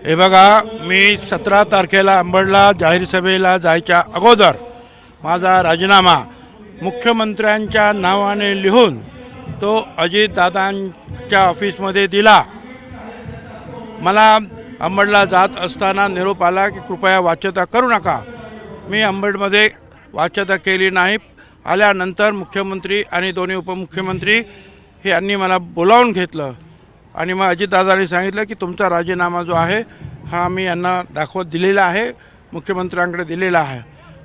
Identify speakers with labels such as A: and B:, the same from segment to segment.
A: हे बघा, मी 17 तारखेला अंबडला जाहीर सभेला जायच्या अगोदर माझा राजीनामा मुख्यमंत्र्यांच्या नावाने लिहून तो अजितदादांच्या ऑफिसमध्ये दिला. मला अंबडला जात असताना निरोप आला की कृपया वाच्यता करू नका. मी अंबडमध्ये वाच्यता केली नाही. आल्यानंतर मुख्यमंत्री आणि दोन्ही उपमुख्यमंत्री हे यांनी मला बोलावून घेतलं आणि मग अजितदादांनी सांगितलं की तुमचा राजीनामा जो आहे हा मी यांना दाखवत दिलेला आहे, मुख्यमंत्र्यांकडे दिलेला आहे.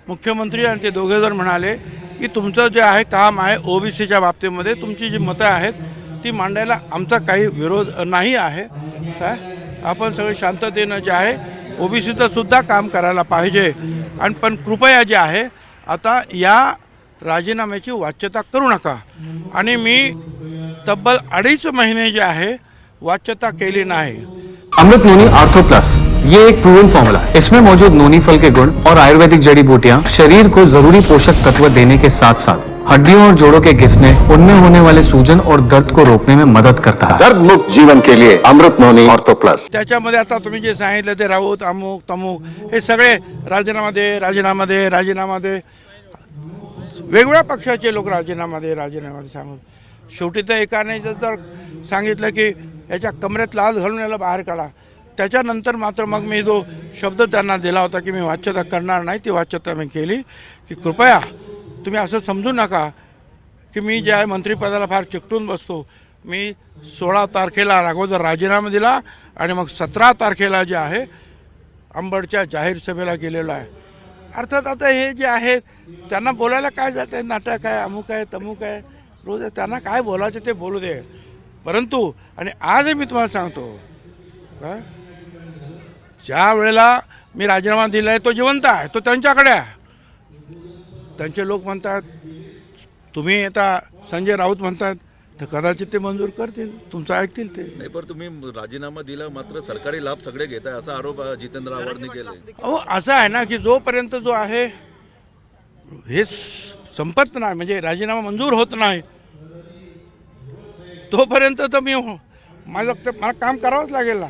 A: मुख्यमंत्री आणि ते दोघेजण म्हणाले की तुमचं जे आहे काम आहे ओबीसीच्या बाबतीमध्ये तुमची जी मतं आहेत ती मांडायला आमचा काही विरोध नाही आहे. काय आपण सगळे शांततेनं जे आहे ओबीसीचं सुद्धा काम करायला पाहिजे. आणि पण कृपया जे आहे आता या राजीनाम्याची वाच्यता करू नका. आणि मी तब्बल 2.5 महिने जे आहे वाच्यता केली नाही.
B: अमृत नोनी आर्थो प्लस ये एक प्रूवन फॉर्मूला है. इसमें मौजूद नोनी फल के गुण और आयुर्वेदिक जड़ी बूटियां शरीर को जरूरी पोषक तत्व देने के साथ साथ हड्डियों और जोड़ों के घिसने, उनमें होने वाले सूजन और दर्द को रोकने में मदद करता है.
C: दर्द मुक्त जीवन के लिए अमृत नोनी ऑर्थो प्लस.
A: त्याच्यामध्ये आता तुम्ही जे सांगितलं ते राऊत अमुक तमुक हे सगळे राजीनामा दे राजीनामा दे राजीनामा दे. वेगवेगळ्या पक्षाचे लोक राजीनामा दे राजीनामा दे सांगून शेवटी तर एकाने जर सांगितलं की याच्या कमरेत लाल घालून याला बाहेर काढा, त्याच्यानंतर मात्र मग मी जो शब्द त्यांना दिला होता की मी वाच्यता करणार नाही ती वाच्यता मी केली. की कृपया तुम्ही असं समजू नका की मी जे आहे मंत्रिपदाला फार चिकटून बसतो. मी 16 तारखेला अगोदर राजीनामा दिला आणि मग 17 तारखेला जे आहे अंबडच्या जाहीर सभेला गेलेलो आहे. अर्थात आता हे जे आहे त्यांना बोलायला काय जात आहे, नाटक आहे अमुक आहे तमुक आहे रोज आहे, त्यांना काय बोलायचं ते बोलू दे. परंतु आणि आजही मी तुम्हाला सांगतो काय ज्या वेळेला मी राजीनामा दिला आहे तो जिवंत आहे, तो त्यांच्याकडे आहे. त्यांचे लोक म्हणतात तुम्ही आता संजय राऊत म्हणतात तर कदाचित ते मंजूर करतील, तुमचं ऐकतील ते.
D: नाही पण तुम्ही राजीनामा दिला मात्र सरकारी लाभ सगळे घेताय असा आरोप जितेंद्र आव्हाडने केलाय.
A: अहो असं आहे ना की जोपर्यंत जो आहे हे संपत नाही म्हणजे राजीनामा मंजूर होत नाही तोपर्यंत तर मी मला काम करावंच लागेल ना.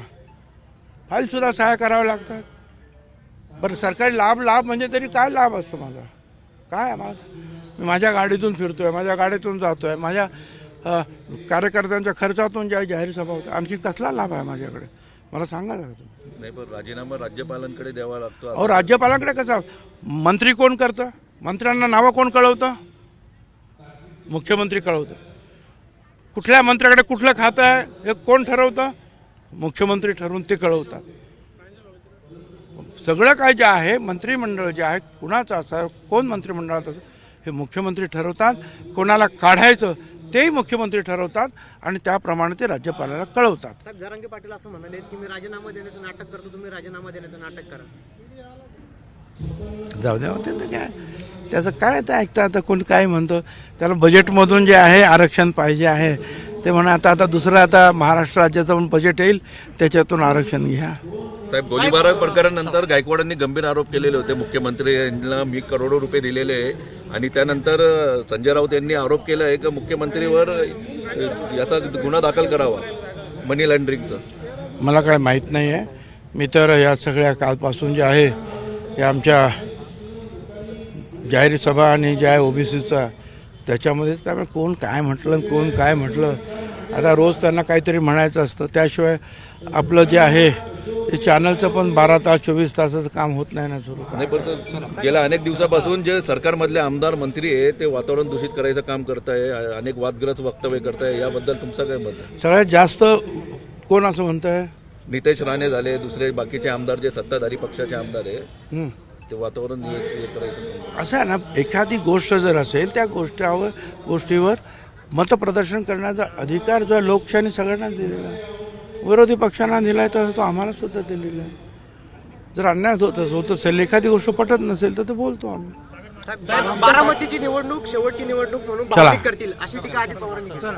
A: फाईलसुद्धा सहाय्य करावं लागतात. बरं सरकारी लाभ म्हणजे तरी काय लाभ असतो माझा, काय माझा मी माझ्या गाडीतून फिरतोय, माझ्या गाडीतून जातोय, माझ्या कार्यकर्त्यांच्या खर्चातून ज्या जाहीर सभा होत्या, आणखी कसला लाभ आहे माझ्याकडे मला सांगा तुम्ही.
D: नाही पण राजीनामा राज्यपालांकडे द्यावा लागतो.
A: अहो राज्यपालांकडे कसा, मंत्री कोण करतं, मंत्र्यांना नावं कोण कळवतं, मुख्यमंत्री कळवतं. कुठल्या मंत्र्याकडे कुठलं खातं आहे हे कोण ठरवतं, मुख्यमंत्री ठरवून ते कळवतात. सगळं काय जे आहे मंत्रिमंडळ जे आहे कुणाचं असावं कोण मंत्रिमंडळात असं हे मुख्यमंत्री ठरवतात. कोणाला काढायचं तेही मुख्यमंत्री ठरवतात आणि त्याप्रमाणे ते राज्यपालाला कळवतात.
E: साहेब जरांगे पाटील असं म्हणाले की मी राजीनामा देण्याचं नाटक करतो, तुम्ही राजीनामा देण्याचं नाटक करा.
A: जाऊ द्या होते तर काय त्याचं काय ते ऐकतं. आता कोण काय म्हणतो त्याला बजेटमधून जे आहे आरक्षण पाहिजे आहे ते म्हणा. आता दुसरं आता महाराष्ट्र राज्याचं पण बजेट येईल त्याच्यातून आरक्षण घ्या.
D: साहेब गोळीबार प्रकरणानंतर गायकवाडांनी गंभीर आरोप केलेले होते मुख्यमंत्र्यांना मी करोडो रुपये दिलेले आहे आणि त्यानंतर संजय राऊत यांनी आरोप केला आहे की मुख्यमंत्रीवर याचा गुन्हा दाखल करावा मनी लॉन्ड्रिंगचा.
A: मला काय माहीत नाही आहे. मी तर या सगळ्या कालपासून जे आहे या आमच्या जाहीर सभा आणि जे आहे ओबीसीचा त्याच्यामध्येच त्यामुळे कोण काय म्हटलं कोण काय म्हटलं आता रोज त्यांना काहीतरी म्हणायचं असतं. त्याशिवाय आपलं जे आहे हे चॅनलचं पण 12 तास 24 तासाचं काम होत नाही ना सुरू.
D: नाही पण गेल्या अनेक दिवसापासून जे सरकारमधले आमदार मंत्री आहे ते वातावरण दूषित करायचं काम करत आहे, अनेक वादग्रस्त वक्तव्य करत आहे, याबद्दल तुमचं काय मत आहे?
A: सगळ्यात जास्त कोण असं म्हणतं आहे,
D: नितेश राणे झाले, दुसरे बाकीचे आमदार जे सत्ताधारी पक्षाचे आमदार आहे ते वातावरण हे करायचं.
A: असं आहे ना एखादी गोष्ट जर असेल त्या गोष्टीवर मतप्रदर्शन करण्याचा अधिकार जो लोकशाही सगळ्यांना दिलेला आहे. विरोधी पक्षांना दिला आहे तर तो आम्हाला सुद्धा दिलेला आहे. जर अन्याय होत असेल एखादी गोष्ट पटत नसेल तर ते बोलतो आम्ही.
E: बारामतीची निवडणूक शेवटची निवडणूक म्हणून भावनिक करतील अशी टीका अजित पवारांनी केली.